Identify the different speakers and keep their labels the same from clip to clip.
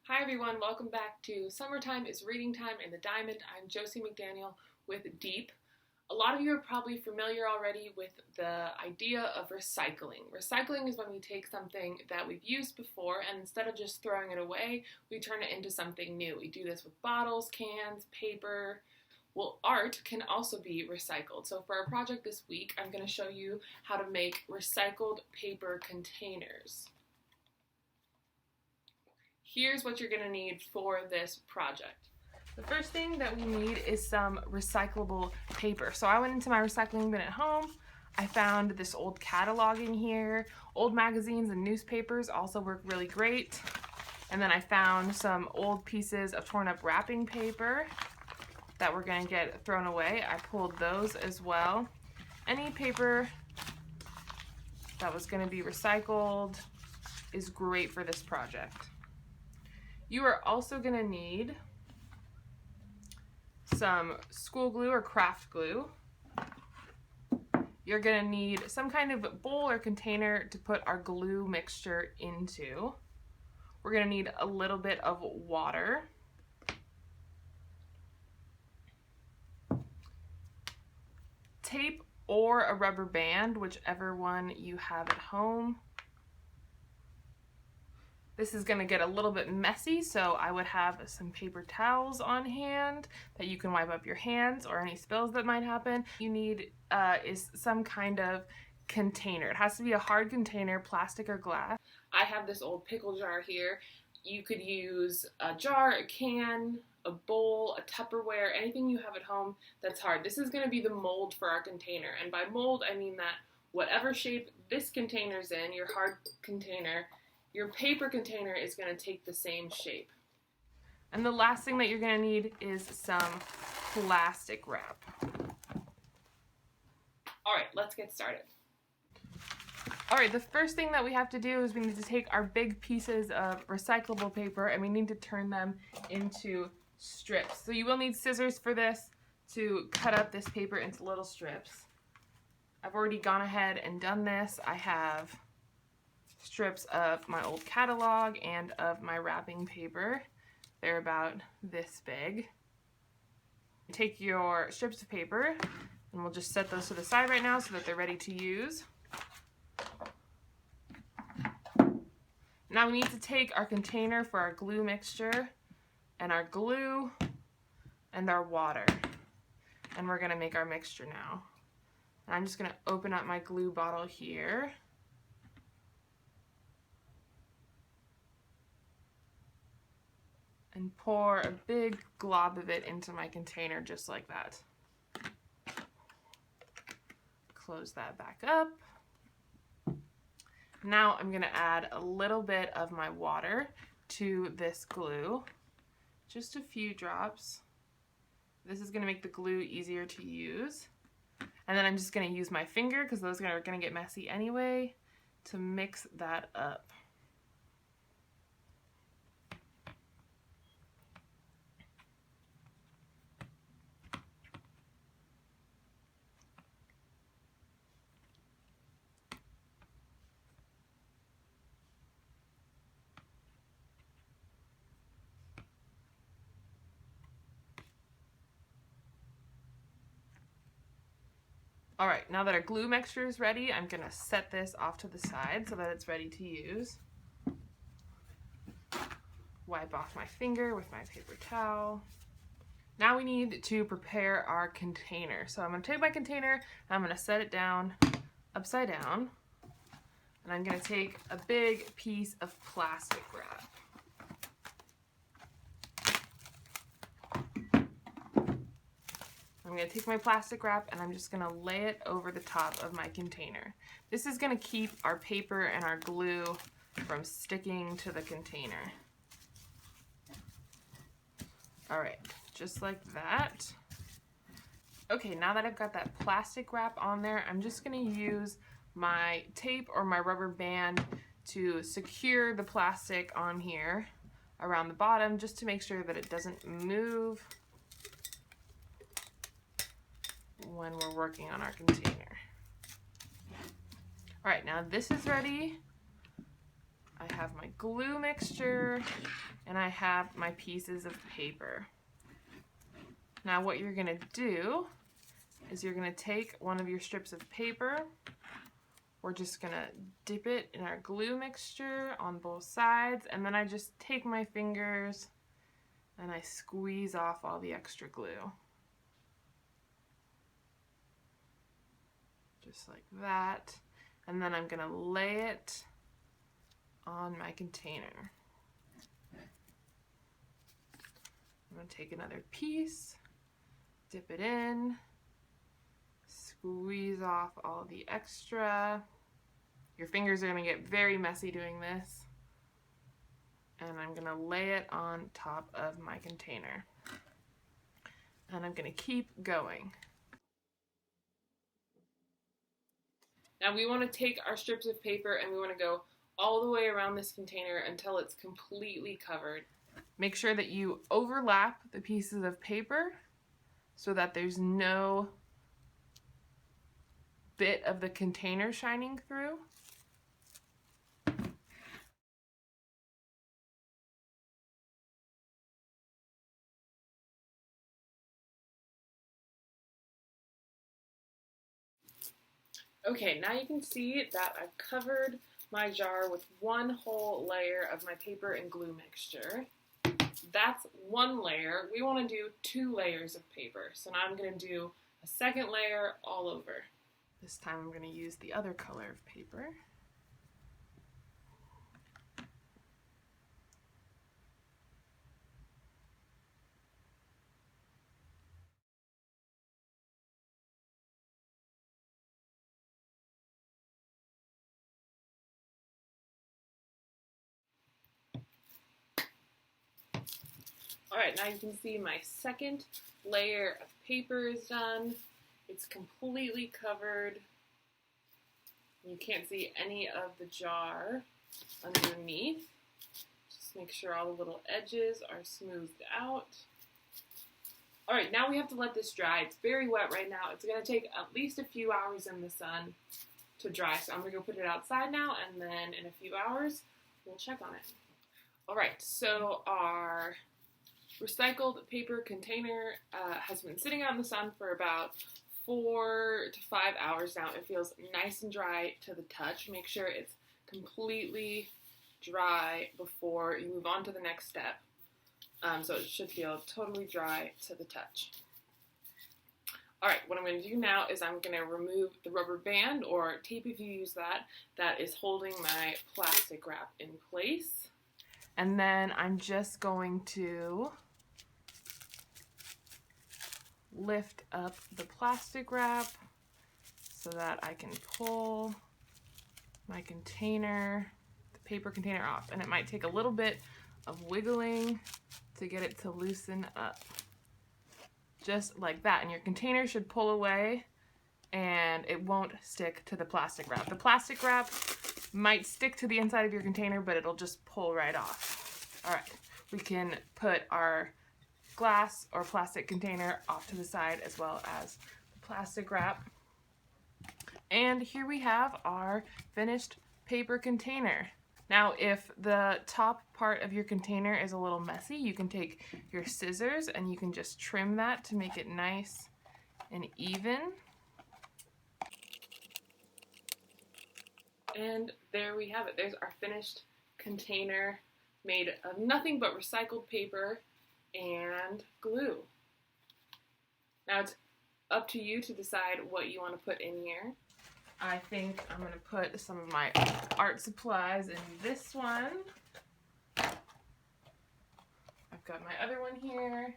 Speaker 1: Hi everyone, welcome back to Summertime is Reading Time in the Diamond. I'm Josie McDaniel with Deep. A lot of you are probably familiar already with the idea of recycling. Recycling is when we take something that we've used before and instead of just throwing it away, we turn it into something new. We do this with bottles, cans, paper. Well, art can also be recycled. So for our project this week, I'm going to show you how to make recycled paper containers. Here's what you're going to need for this project. The first thing that we need is some recyclable paper. So I went into my recycling bin at home. I found this old catalog in here. Old magazines and newspapers also work really great. And then I found some old pieces of torn up wrapping paper that were going to get thrown away. I pulled those as well. Any paper that was going to be recycled is great for this project. You are also going to need some school glue or craft glue. You're going to need some kind of bowl or container to put our glue mixture into. We're going to need a little bit of water. Tape or a rubber band, whichever one you have at home. This is going to get a little bit messy, so I would have some paper towels on hand that you can wipe up your hands or any spills that might happen. You need is some kind of container. It has to be a hard container, plastic or glass. I have this old pickle jar here. You could use a jar, a can, a bowl, a Tupperware, anything you have at home that's hard. This is going to be the mold for our container, and by mold I mean that whatever shape this container's in, your hard container, your paper container is going to take the same shape. And the last thing that you're going to need is some plastic wrap. Alright, let's get started. Alright, the first thing that we have to do is we need to take our big pieces of recyclable paper and we need to turn them into strips. So you will need scissors for this to cut up this paper into little strips. I've already gone ahead and done this. I have strips of my old catalog and of my wrapping paper. They're about this big. Take your strips of paper and we'll just set those to the side right now so that they're ready to use. Now we need to take our container for our glue mixture and our glue and our water, and we're going to make our mixture now. And I'm just going to open up my glue bottle here. And pour a big glob of it into my container just like that. Close that back up. Now I'm going to add a little bit of my water to this glue. Just a few drops. This is going to make the glue easier to use. And then I'm just going to use my finger, because those are going to get messy anyway, to mix that up. Alright, now that our glue mixture is ready, I'm going to set this off to the side so that it's ready to use. Wipe off my finger with my paper towel. Now we need to prepare our container. So I'm going to take my container and I'm going to set it down upside down. And I'm going to take a big piece of plastic wrap. I'm going to take my plastic wrap and I'm just going to lay it over the top of my container. This is going to keep our paper and our glue from sticking to the container. Alright, just like that. Okay, now that I've got that plastic wrap on there, I'm just going to use my tape or my rubber band to secure the plastic on here around the bottom, just to make sure that it doesn't move when we're working on our container. Alright, now this is ready. I have my glue mixture, and I have my pieces of paper. Now what you're gonna do is you're gonna take one of your strips of paper. We're just gonna dip it in our glue mixture on both sides, and then I just take my fingers and I squeeze off all the extra glue. Just like that. And then I'm gonna lay it on my container. I'm gonna take another piece, dip it in, squeeze off all the extra. Your fingers are gonna get very messy doing this. And I'm gonna lay it on top of my container. And I'm gonna keep going. Now we wanna take our strips of paper and we wanna go all the way around this container until it's completely covered. Make sure that you overlap the pieces of paper so that there's no bit of the container shining through. Okay, now you can see that I've covered my jar with one whole layer of my paper and glue mixture. That's one layer. We want to do 2 layers of paper. So now I'm going to do a second layer all over. This time I'm going to use the other color of paper. Alright, now you can see my second layer of paper is done. It's completely covered. You can't see any of the jar underneath. Just make sure all the little edges are smoothed out. Alright, now we have to let this dry. It's very wet right now. It's going to take at least a few hours in the sun to dry. So I'm going to go put it outside now, and then in a few hours, we'll check on it. Alright, so our recycled paper container has been sitting out in the sun for about 4 to 5 hours now. It feels nice and dry to the touch. Make sure it's completely dry before you move on to the next step. So it should feel totally dry to the touch. Alright, what I'm going to do now is I'm going to remove the rubber band, or tape if you use that, that is holding my plastic wrap in place. And then I'm just going to lift up the plastic wrap so that I can pull my container, the paper container off. And it might take a little bit of wiggling to get it to loosen up. Just like that. And your container should pull away and it won't stick to the plastic wrap. The plastic wrap might stick to the inside of your container, but it'll just pull right off. All right, we can put our glass or plastic container off to the side as well as the plastic wrap. And here we have our finished paper container. Now, if the top part of your container is a little messy, you can take your scissors and you can just trim that to make it nice and even. And there we have it. There's our finished container made of nothing but recycled paper and glue. Now it's up to you to decide what you want to put in here. I think I'm going to put some of my art supplies in this one. I've got my other one here.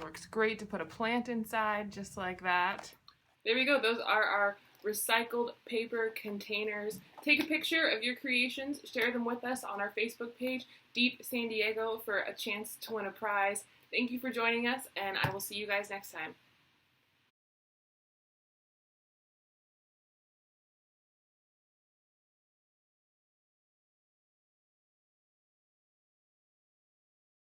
Speaker 1: Works great to put a plant inside, just like that. There we go. Those are our recycled paper containers. Take a picture of your creations, share them with us on our Facebook page, Deep San Diego, for a chance to win a prize. Thank you for joining us, and I will see you guys next time.